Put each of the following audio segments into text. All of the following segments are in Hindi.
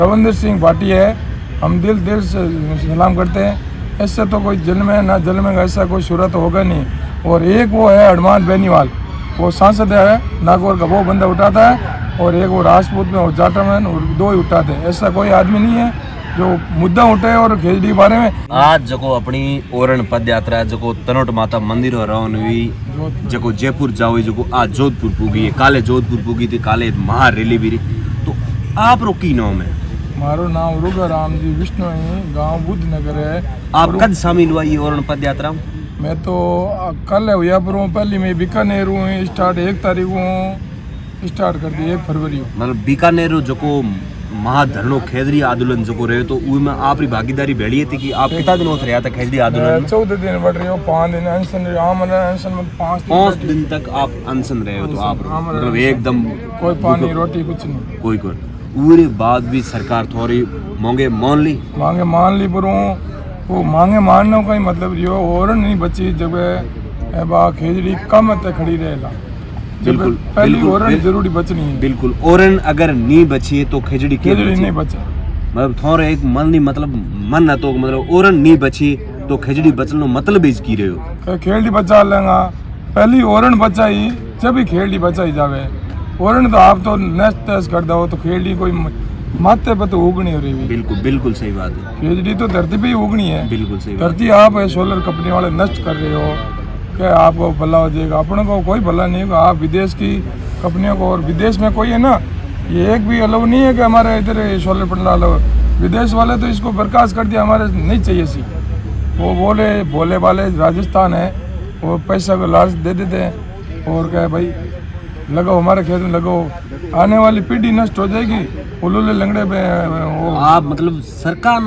रविंदर सिंह भाटी है, हम दिल से सलाम करते हैं। ऐसे तो कोई जन्मे ना जन्मेगा, ऐसा कोई सूरत होगा नहीं। और एक वो है हनुमान बेनीवाल, वो सांसद है नागौर का, वो बंदा उठाता है। और एक वो राजपूत में और जाटा में, और दो ही उठाते हैं। ऐसा कोई आदमी नहीं है जो मुद्दा उठे और खेजड़ी के बारे में। आज जको अपनी ओरण पद यात्रा जको तनोट माता मंदिर हो रहा हुई जको जयपुर जाओ जको आज जोधपुर पूगी है, काले जोधपुर पूगी थी, काले महा रैली भी रही। तो आप रो की नाम है? मारो नाम रुगा राम जी विष्णु है, गांव बुद्ध नगर है। आप कद शामिल हुआ ये ओरण पद यात्रा? मैं तो कल हुआ पर हूँ, पहले मैं बीकानेर हूँ, स्टार्ट 1 तारीख हूँ स्टार्ट कर दी, 1 फरवरी हूँ। मतलब बीकानेर जको महाधरणो खेजड़ी आंदोलन जको रहे तो उसमें आपकी भागीदारी भेड़ी थी कि आप कितना दिन होते रहा था खेजड़ी आंदोलन? 14 दिन बढ़ रही हो, 5 दिन अनशन अनशन में 5 दिन तक आप अनशन रहे हो। तो आप मतलब एकदम कोई पानी रोटी कुछ नहीं, कोई पूरे बाद भी सरकार थोड़ी मांगे मान ली पर हूँ। वो मांगे मानने का ही मतलब रियो और नहीं बची जब बा खेजड़ी कम ते खड़ी रहेगा। बिल्कुल पहली ओरन जरूरी बचनी है। बिल्कुल ओरन अगर नहीं बची तो खेजड़ी नहीं बचे। मतलब थोड़ा एक मन नहीं, मतलब मन ना तो मतलब ओरन नहीं बची तो खेजड़ी बचनो मतलब इस की रहे हो। खेजड़ी बचा लेगा, पहली ओरन बचाई जब ही खेजड़ी बचाई जावे। ओरन तो आप तो नष्ट तैस कर दो तो खेजड़ी कोई माथे पे तो उगनी हो रही है। बिल्कुल सही बात है। खेजड़ी तो धरती पे ही उगनी है। बिल्कुल सही धरती आप सोलर कंपनी वाले नष्ट कर रहे हो, क्या आपको भला हो जाएगा? अपने को कोई भला नहीं होगा। आप विदेश की कंपनियों को, और विदेश में कोई है ना, ये एक भी अलाउ नहीं है कि हमारे इधर सोलर पैनल अलाउ। विदेश वाले तो इसको बर्खास्त कर दिया, हमारे नहीं चाहिए सी। वो भोले वाले राजस्थान है, वो पैसा को लालच दे देते हैं और क्या भाई लगाओ हमारे खेत में लगाओ, आने वाली पीढ़ी नष्ट हो जाएगी। उल्लू लंगड़े पे वो आप मतलब सरकार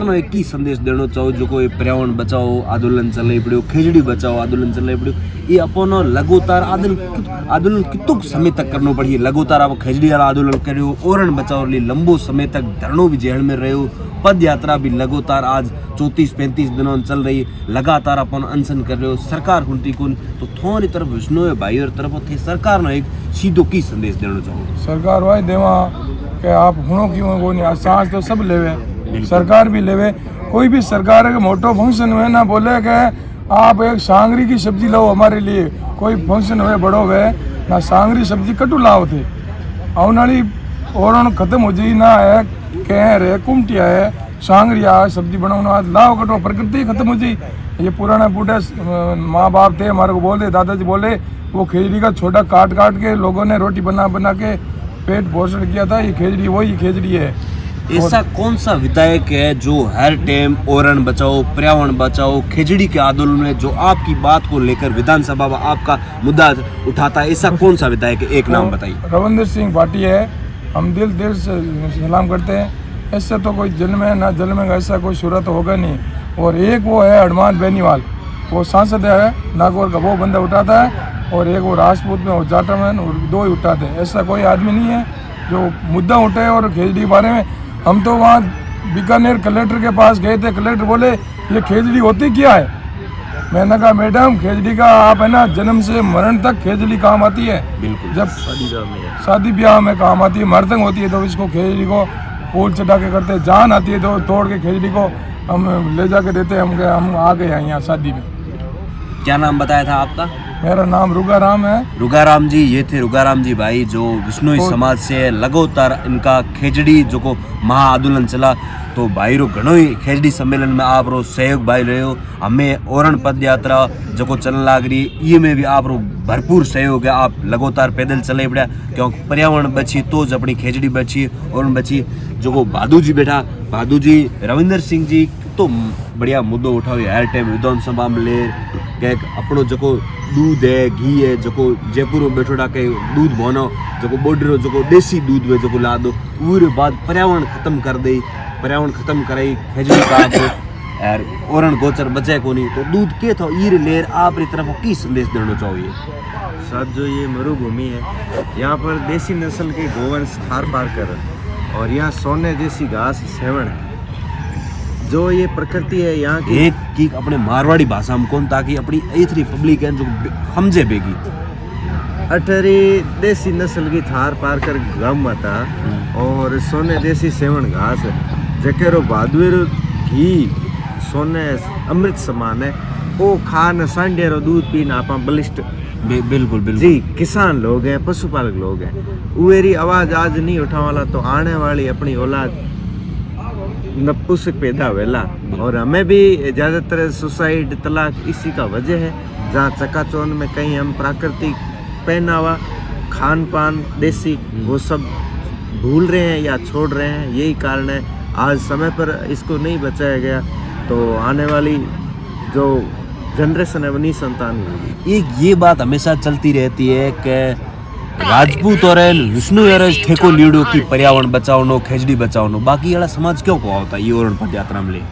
नो एक ही संदेश देना चाहो जो कोई पर्यावरण बचाओ आंदोलन चले पड़ो, खेजड़ी बचाओ आंदोलन चले पड़ो। ये अपनो लगातार आंदोलन कितुक समय तक करनो पड़ी। लगातार आप खेजड़ी वाला आंदोलन करो, ओरण बचाओ लिए लंबो समय तक धरणो भी जेल में रहे हो, पद यात्रा भी लगातार आज 34-35 दिनों चल रही, लगातार अपन अनशन कर रहे हो। सरकार हुनती कुन तो थोड़ी तरफ विष्णु भाई और तरफ थे सरकार ने एक सीधो की संदेश देना चाहो? सरकार वाई देवा कि आप हुणों क्यों को नहीं, सांस तो सब लेवे, सरकार भी लेवे। कोई भी सरकार के मोटो फंक्शन हुए ना बोले कि आप एक सांगरी की सब्जी लाओ हमारे लिए, कोई फंक्शन हुए बड़ो हुए ना सांगरी सब्जी कटू लाओ थे। आउनाली ओरण खत्म हो जाई ना है, कहर है, कुमटिया है, सांगरिया सब्जी बनाओ लाओ कटो, प्रकृति खत्म हो जाई। ये पुराना बूढ़े माँ बाप थे हमारे को बोले, दादाजी बोले, वो खेजड़ी का छोटा काट के लोगों ने रोटी बना के पेट पोषण किया था। ये खेजड़ी वही खेजड़ी है। ऐसा कौन सा विधायक है जो हर टाइम ओरण बचाओ पर्यावरण बचाओ खेजड़ी के आंदोलन में जो आपकी बात को लेकर विधानसभा में आपका मुद्दा उठाता है? ऐसा कौन सा विधायक है? एक नाम बताइए। रविंदर सिंह भाटी है, हम दिल से सलाम करते हैं। ऐसे तो कोई जन्मे ना जन्मेगा, ऐसा कोई सूरत होगा नहीं। और एक वो है हनुमान बेनीवाल, वो सांसद है नागौर का, वो बंदा उठाता है। और एक वो राजपूत में और जाटा में, और दो ही उठाते हैं। ऐसा कोई आदमी नहीं है जो मुद्दा उठे और खेजड़ी के बारे में। हम तो वहाँ बीकानेर कलेक्टर के पास गए थे, कलेक्टर बोले ये खेजड़ी होती क्या है? मैंने कहा मैडम खेजड़ी का आप है ना जन्म से मरण तक खेजड़ी काम आती है। बिल्कुल। जब शादी ब्याह में काम आती है, मरतंग होती है तो इसको खेजड़ी को फूल चढ़ा के करते हैं। जान आती है तो तोड़ के खेजड़ी को हम ले जाके देते हैं। हम आ गए हैं यहाँ शादी में। क्या नाम बताया था आपका? मेरा नाम रुगाराम है। रुगाराम जी, ये थे रुगाराम जी भाई जो विष्णुई समाज से लगातार इनका खेजड़ी जो को महा आंदोलन चला। तो भाई रो घणो ही खेजड़ी सम्मेलन में आप रो सहयोग भाई रहे हो। हमें ओरण पद यात्रा जो को चलने लाग रही ये में भी आप रो भरपूर सहयोग है। आप लगातार पैदल चले पड़ा क्योंकि पर्यावरण बची तो ज अपनी खेजड़ी बची ओरण बची। जो को भादू जी बैठा, भादू जी रविंदर सिंह जी तो बढ़िया मुद्दो उठाओ हर टाइम विधानसभा में ले के अपनो जो दूध है घी है जो जयपुर में बैठोड़ा के दूध बनो जो बॉर्डर जो देसी दूध में जो ला दो पूरे बाद पर्यावरण खत्म कर दे। पर्यावरण खत्म कराई खेजड़ी का यार ओरण गोचर बचे को नहीं तो दूध के थो ईर लेर आप तरफ की संदेश देना चाहिए? साथ जो ये मरुभूमि है यहाँ पर देसी नस्ल के गोवंश थार पार कर और यहाँ सोने जैसी घास सेवण है। जो ये प्रकृति है यहाँ की एक की अपने मारवाड़ी भाषा में कौन ताकि अपनी एथरी पब्लिक है जो समझे बेगी अठरी देसी नस्ल की थार पार कर गौ माता और सोने देसी सेवण घास जकेरो बहादुर घी सोने अमृत समान है वो खान सांडेरो दूध पीन आप बलिष्ठ बिल्कुल बिल्कुल जी किसान लोग हैं पशुपालक लोग हैं उवेरी आवाज आज नहीं उठा वाला तो आने वाली अपनी औलाद नपुंसक पैदा वेला और हमें भी ज़्यादातर सुसाइड तलाक इसी का वजह है जहाँ चकाचौंध में कहीं हम प्राकृतिक पहनावा खान पान देसी वो सब भूल रहे हैं या छोड़ रहे हैं यही कारण है आज समय पर इसको नहीं बचाया गया तो आने वाली जो जनरेशन है वो नहीं संतान होगी। एक ये बात हमेशा चलती रहती है कि राजपूत और विष्णु और ठेको लीडो की पर्यावरण बचाओ खेजड़ी बचाओ बाकी वाला समाज क्यों को होता है ये और पद यात्रा में ले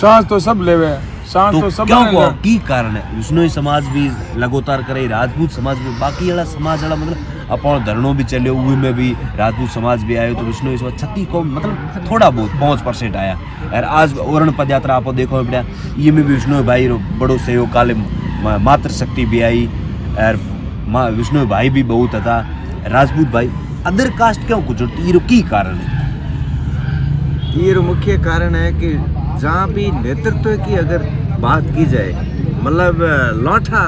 सांस तो सब लेवे सांस तो सब क्यों ने को ले। की कारण है विष्णु समाज भी लगातार करे राजपूत समाज भी बाकी वाला समाज वाला मतलब अपन धरणों भी चले हुए में भी राजपूत समाज भी आयो तो विष्णु समाज 36 को मतलब थोड़ा बहुत 5% आया यार आज ओरण पद यात्रा आप देखो बेटा ये में भी विष्णु भाई बड़ो सहयोग काले मातृ शक्ति भी आई यार विष्णु भाई भी बहुत था राजपूत भाई अदर कास्ट क्यों कुछ ये की कारण है ये मुख्य कारण है कि जहाँ भी नेतृत्व की अगर बात की जाए मतलब लौठा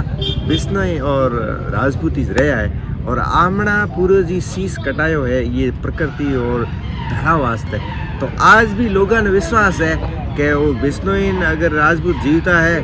बिश्नोई और राजपूती रहा है और आमणा पूरा जी शीश कटायो है ये प्रकृति और धरा वास्ते तो आज भी लोगों ने विश्वास है कि वो बिश्नोई अगर राजपूत जीवता है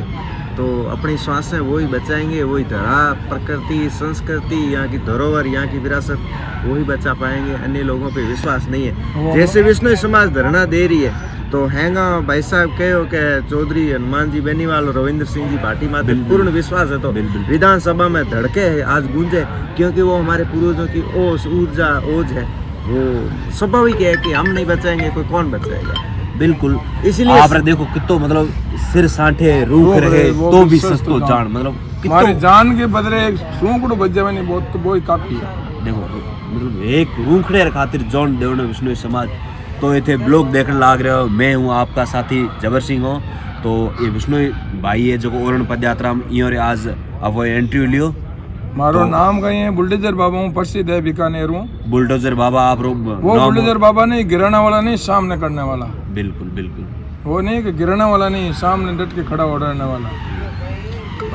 तो अपनी श्वासें वही बचाएंगे वही धरा प्रकृति संस्कृति यहाँ की धरोहर यहाँ की विरासत वही बचा पाएंगे अन्य लोगों पे विश्वास नहीं है जैसे विष्णु समाज धरना दे रही है तो हैंगा भाई साहब कहो कि चौधरी हनुमान जी बेनीवाल और रविंद्र सिंह जी भाटी माते पूर्ण विश्वास है तो विधानसभा में धड़के है आज गूंजे क्योंकि वो हमारे पूर्वजों की ओस ऊर्जा ओज है वो स्वाभाविक है कि हम नहीं बचाएंगे कोई कौन बचाएगा बिल्कुल इसलिए आप देखो कितो मतलब सिर सांठे रूख रहे तो भी सस्तो जान मतलब हमारी जान के बदले एक सूंकड़ो बच जावे नहीं बहुत तो वो ही काफी है। देखो मतलब एक रूखड़े खातिर जॉन देवना विष्णु समाज तो इतने ब्लॉग देखने लाग रहे हो मैं हूँ आपका साथी जबर सिंह हूँ तो ये विष्णु भाई है जो ओरण पद यात्रा में इं आज अब वो एंट्री लियो मारो नाम कहीं है बुलडोजर बाबा हूँ प्रसिद्ध है बीकानेर हूँ बुलडोजर बाबा आप वो बुलडोजर बाबा नहीं गिराना वाला नहीं सामने करने वाला बिल्कुल बिल्कुल वो नहीं कि गिराना वाला नहीं सामने डट के खड़ा हो रहने वाला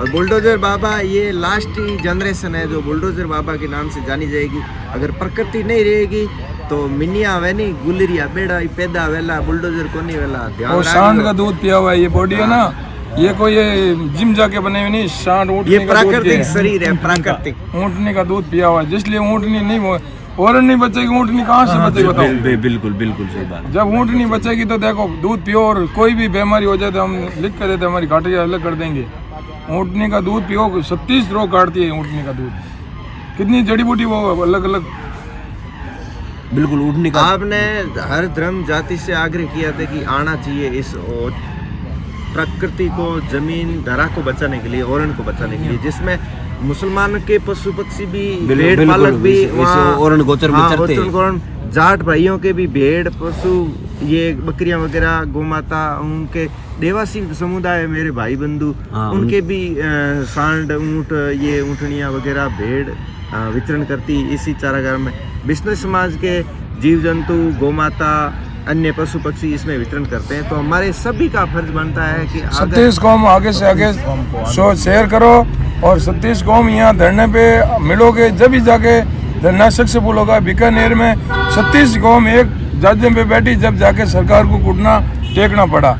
और बुलडोजर बाबा ये लास्ट जनरेशन है जो बुलडोजर बाबा के नाम से जानी जाएगी अगर प्रकृति नहीं रहेगी तो मिनिया वे नहीं गुलरिया बेड़ा पैदा वेला बुलडोजर को नहीं वेला वो सांड का दूध पिया हुआ है ये बॉडी है ना ये कोई ये जिम जाके बने हुए नहीं सांड ऊँटनी ये का दूध प्राकृतिक पिया है। शरीर है प्राकृतिक ऊँटनी का दूध पिया हुआ है जिसलिए ऊँटनी नहीं और नहीं बचेगी ऊँटनी कहाँ से बचेगी बताओ बिल्कुल बिल्कुल सही बात जब ऊँटनी बचेगी तो देखो दूध पियो और कोई भी बीमारी हो जाए तो हम लिख कर देते हमारी घाटी अलग कर देंगे ऊँटनी का दूध पियो 36 रोग काटती है ऊँटनी का दूध कितनी जड़ी बूटी वो अलग अलग बिल्कुल उठने का आपने हर धर्म जाति से आग्रह किया था कि आना चाहिए इस और प्रकृति को जमीन धरा को बचाने के लिए ओरण को बचाने के लिए जिसमें मुसलमान के पशु पक्षी भी भेड़ पालक भी वहाँ ओरण गोचर में चरते हैं जाट भाइयों के भी भेड़ पशु ये बकरियां वगैरह गोमाता उनके देवासी समुदाय मेरे भाई बंधु उनके भी सांड ऊँट ये ऊँटनियाँ वगैरह भेड़ वितरण करती इसी चारागार में विष्णु समाज के जीव जंतु गोमाता अन्य पशु पक्षी इसमें वितरण करते हैं तो हमारे सभी का फर्ज बनता है कि 36 कौम आगे से आगे शेयर करो और 36 कौम यहाँ धरने पे मिलोगे जब ही जाके धरना सक्सेसफुल होगा। बीकानेर में 36 कौम एक जाजिम पे बैठी जब जाके सरकार को घुटना टेकना पड़ा।